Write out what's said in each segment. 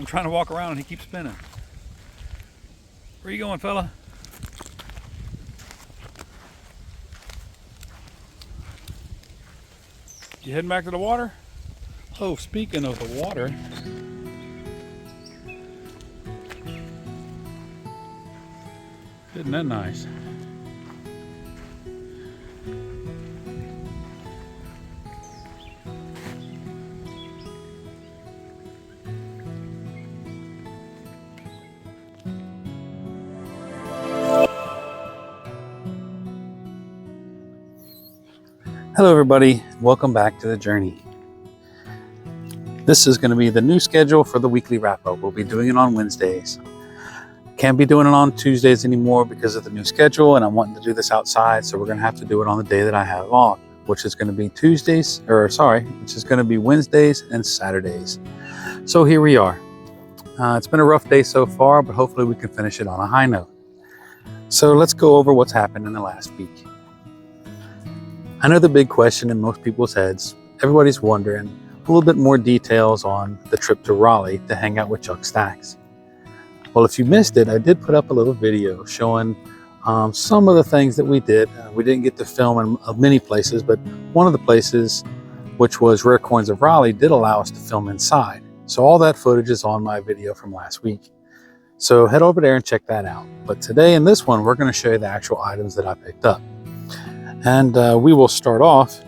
I'm trying to walk around and he keeps spinning. Where you going, fella? You heading back to the water? Oh, speaking of the water, isn't that nice? Hello everybody, welcome back to the journey. This is going to be the new schedule for the weekly wrap-up. We'll be doing it on Wednesdays. Can't be doing it on Tuesdays anymore because of the new schedule, and I'm wanting to do this outside, so we're going to have to do it on the day that I have off, which is going to be Wednesdays and Saturdays. So here we are. It's been a rough day so far, but hopefully we can finish it on a high note. So let's go over what's happened in the last week. I know the big question in most people's heads, everybody's wondering a little bit more details on the trip to Raleigh to hang out with Chuck Stacks. Well, if you missed it, I did put up a little video showing some of the things that we did. We didn't get to film in many places, but one of the places, which was Rare Coins of Raleigh, did allow us to film inside. So all that footage is on my video from last week. So head over there and check that out. But today in this one, we're going to show you the actual items that I picked up. And we will start off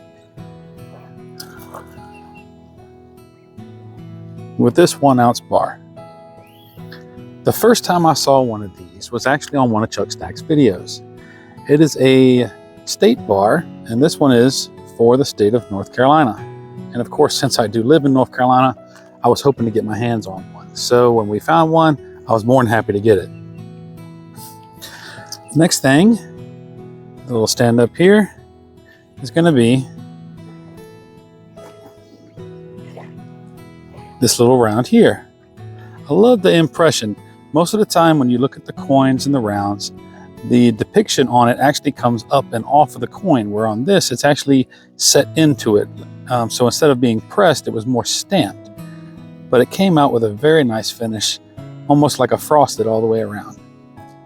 with this 1 ounce bar. The first time I saw one of these was actually on one of Chuck Stack's videos. It is a state bar, and this one is for the state of North Carolina. And of course, since I do live in North Carolina, I was hoping to get my hands on one. So when we found one, I was more than happy to get it. Next thing, the little stand up here is going to be this little round here. I love the impression. Most of the time when you look at the coins and the rounds, the depiction on it actually comes up and off of the coin, where on this it's actually set into it. So instead of being pressed, it was more stamped. But it came out with a very nice finish, almost like a frosted all the way around.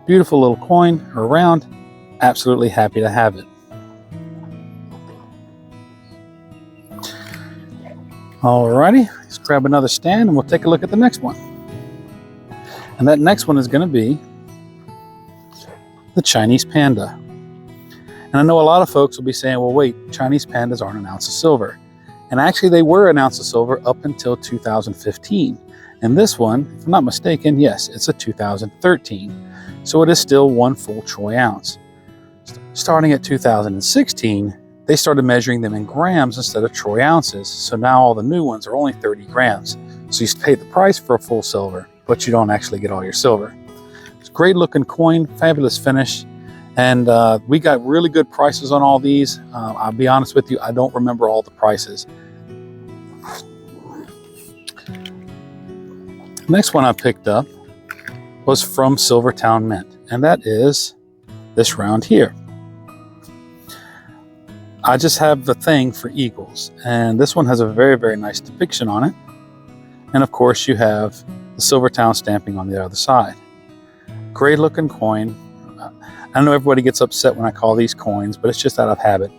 Beautiful little coin or round. Absolutely happy to have it. Alrighty, let's grab another stand and we'll take a look at the next one. And that next one is going to be the Chinese Panda. And I know a lot of folks will be saying, well, wait, Chinese Pandas aren't an ounce of silver. And actually they were an ounce of silver up until 2015. And this one, if I'm not mistaken, yes, it's a 2013. So it is still 1 full troy ounce. Starting at 2016, they started measuring them in grams instead of troy ounces. So now all the new ones are only 30 grams. So you pay the price for a full silver, but you don't actually get all your silver. It's a great looking coin, fabulous finish. And we got really good prices on all these. I'll be honest with you, I don't remember all the prices. The next one I picked up was from Silvertown Mint, and that is this round here. I just have the thing for eagles, and this one has a very, very nice depiction on it. And of course you have the Silvertown stamping on the other side. Great looking coin. I know everybody gets upset when I call these coins, but it's just out of habit.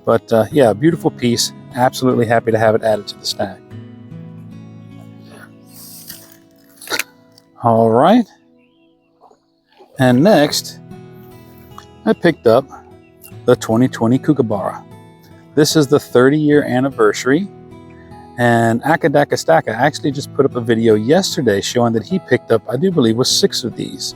But yeah, beautiful piece. Absolutely happy to have it added to the stack. All right. And next, I picked up the 2020 Kookaburra. This is the 30-year anniversary, and Akadaka Stacka actually just put up a video yesterday showing that he picked up, I do believe, was 6 of these.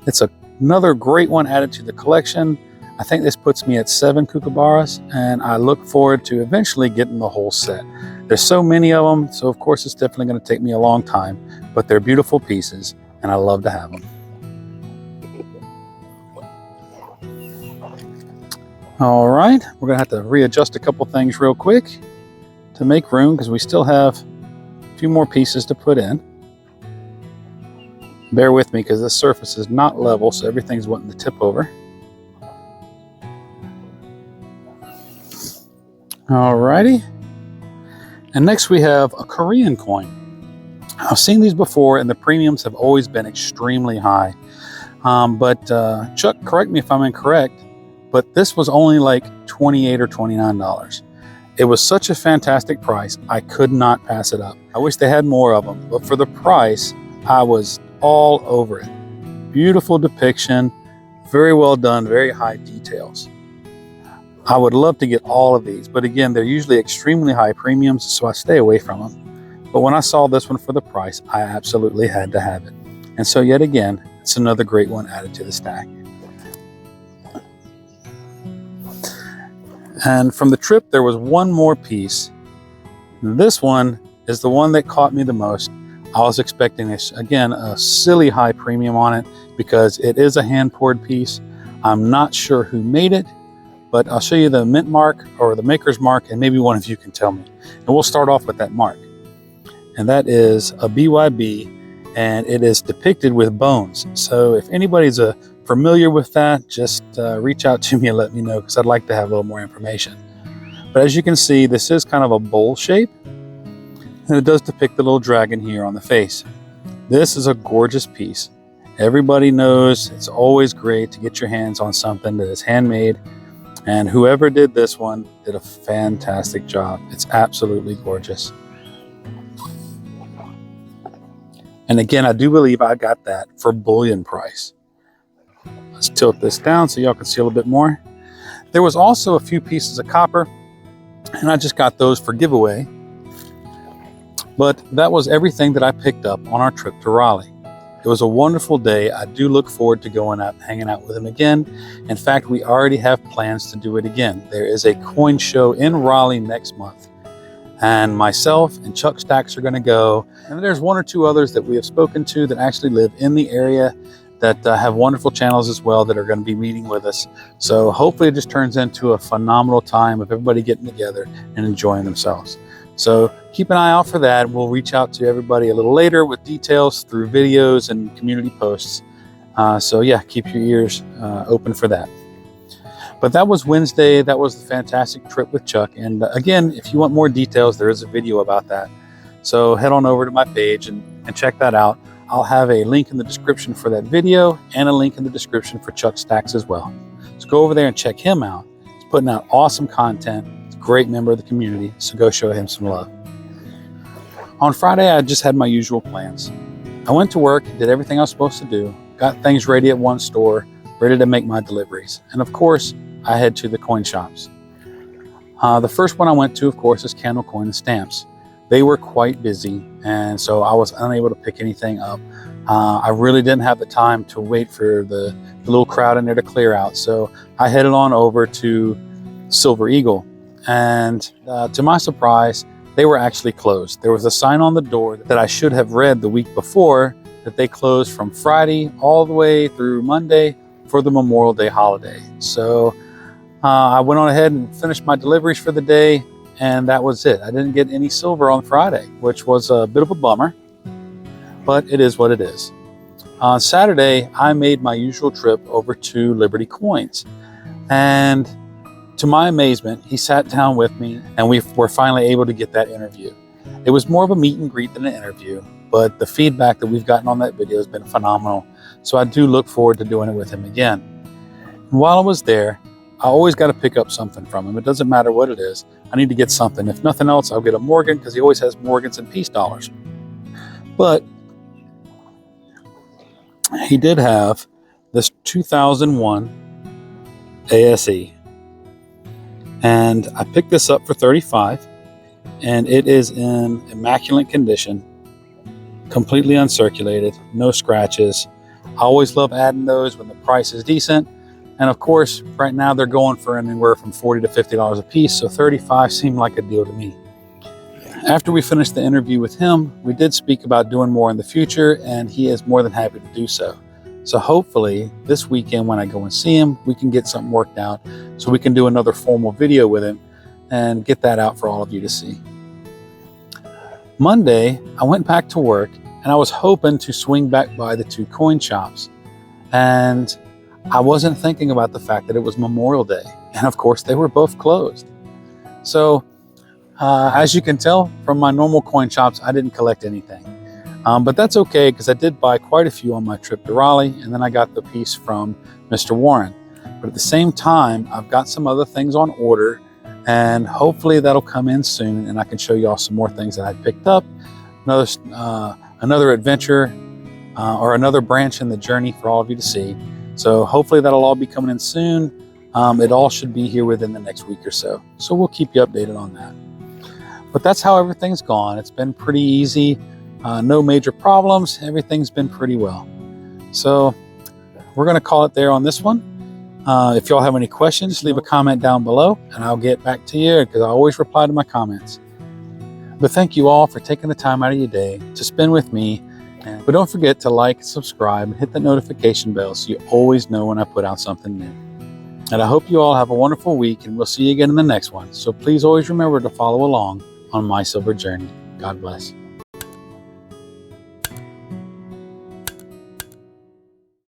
It's another great one added to the collection. I think this puts me at 7 Kookaburras, and I look forward to eventually getting the whole set. There's so many of them, so of course it's definitely going to take me a long time, but they're beautiful pieces, and I love to have them. All right, we're going to have to readjust a couple things real quick to make room because we still have a few more pieces to put in. Bear with me because this surface is not level, so everything's wanting to tip over. All righty. And next we have a Korean coin. I've seen these before, and the premiums have always been extremely high. But Chuck, correct me if I'm incorrect, but this was only like $28 or $29. It was such a fantastic price, I could not pass it up. I wish they had more of them, but for the price, I was all over it. Beautiful depiction, very well done, very high details. I would love to get all of these, but again, they're usually extremely high premiums, so I stay away from them. But when I saw this one for the price, I absolutely had to have it. And so yet again, it's another great one added to the stack. And from the trip, there was one more piece. This one is the one that caught me the most. I was expecting this, again, a silly high premium on it because it is a hand-poured piece. I'm not sure who made it, but I'll show you the mint mark or the maker's mark, and maybe one of you can tell me. And we'll start off with that mark. And that is a BYB, and it is depicted with bones. So if anybody's familiar with that, just reach out to me and let me know, because I'd like to have a little more information. But as you can see, this is kind of a bowl shape, and it does depict the little dragon here on the face. This is a gorgeous piece. Everybody knows it's always great to get your hands on something that is handmade, and whoever did this one did a fantastic job. It's absolutely gorgeous. And again, I do believe I got that for bullion price. Let's tilt this down so y'all can see a little bit more. There was also a few pieces of copper, and I just got those for giveaway. But that was everything that I picked up on our trip to Raleigh. It was a wonderful day. I do look forward to going out and hanging out with him again. In fact, we already have plans to do it again. There is a coin show in Raleigh next month, and myself and Chuck Stacks are going to go. And there's one or two others that we have spoken to that actually live in the area that have wonderful channels as well that are going to be meeting with us. So hopefully it just turns into a phenomenal time of everybody getting together and enjoying themselves. So keep an eye out for that. We'll reach out to everybody a little later with details through videos and community posts. So yeah, keep your ears open for that. But that was Wednesday. That was the fantastic trip with Chuck. And again, if you want more details, there is a video about that. So head on over to my page and check that out. I'll have a link in the description for that video and a link in the description for Chuck Stacks as well. So go over there and check him out. He's putting out awesome content. He's a great member of the community, so go show him some love. On Friday, I just had my usual plans. I went to work, did everything I was supposed to do, got things ready at one store, ready to make my deliveries. And of course, I head to the coin shops. The first one I went to, of course, is Candle Coin and Stamps. They were quite busy, and so I was unable to pick anything up. I really didn't have the time to wait for the little crowd in there to clear out, so I headed on over to Silver Eagle. And to my surprise, they were actually closed. There was a sign on the door that I should have read the week before that they closed from Friday all the way through Monday for the Memorial Day holiday. So I went on ahead and finished my deliveries for the day, and that was it. I didn't get any silver on Friday, which was a bit of a bummer, but it is what it is. On Saturday, I made my usual trip over to Liberty Coins, and to my amazement, he sat down with me, and we were finally able to get that interview. It was more of a meet and greet than an interview, but the feedback that we've gotten on that video has been phenomenal, so I do look forward to doing it with him again. And while I was there, I always got to pick up something from him. It doesn't matter what it is. I need to get something. If nothing else, I'll get a Morgan, because he always has Morgans and peace dollars. But he did have this 2001 ASE. And I picked this up for $35, and it is in immaculate condition, completely uncirculated, no scratches. I always love adding those when the price is decent. And of course, right now they're going for anywhere from $40 to $50 a piece, so $35 seemed like a deal to me. After we finished the interview with him, we did speak about doing more in the future, and he is more than happy to do so. So hopefully this weekend when I go and see him, we can get something worked out so we can do another formal video with him and get that out for all of you to see. Monday, I went back to work, and I was hoping to swing back by the two coin shops. And I wasn't thinking about the fact that it was Memorial Day, and of course they were both closed. So as you can tell from my normal coin shops, I didn't collect anything. But that's okay, because I did buy quite a few on my trip to Raleigh, and then I got the piece from Mr. Warren. But at the same time, I've got some other things on order, and hopefully that'll come in soon, and I can show you all some more things that I picked up. Another adventure or another branch in the journey for all of you to see. So hopefully that'll all be coming in soon. It all should be here within the next week or so. So we'll keep you updated on that. But that's how everything's gone. It's been pretty easy. No major problems. Everything's been pretty well. So we're going to call it there on this one. If y'all have any questions, leave a comment down below and I'll get back to you, because I always reply to my comments. But thank you all for taking the time out of your day to spend with me. But don't forget to like and subscribe and hit the notification bell so you always know when I put out something new. And I hope you all have a wonderful week, and we'll see you again in the next one. So please always remember to follow along on my silver journey. God bless.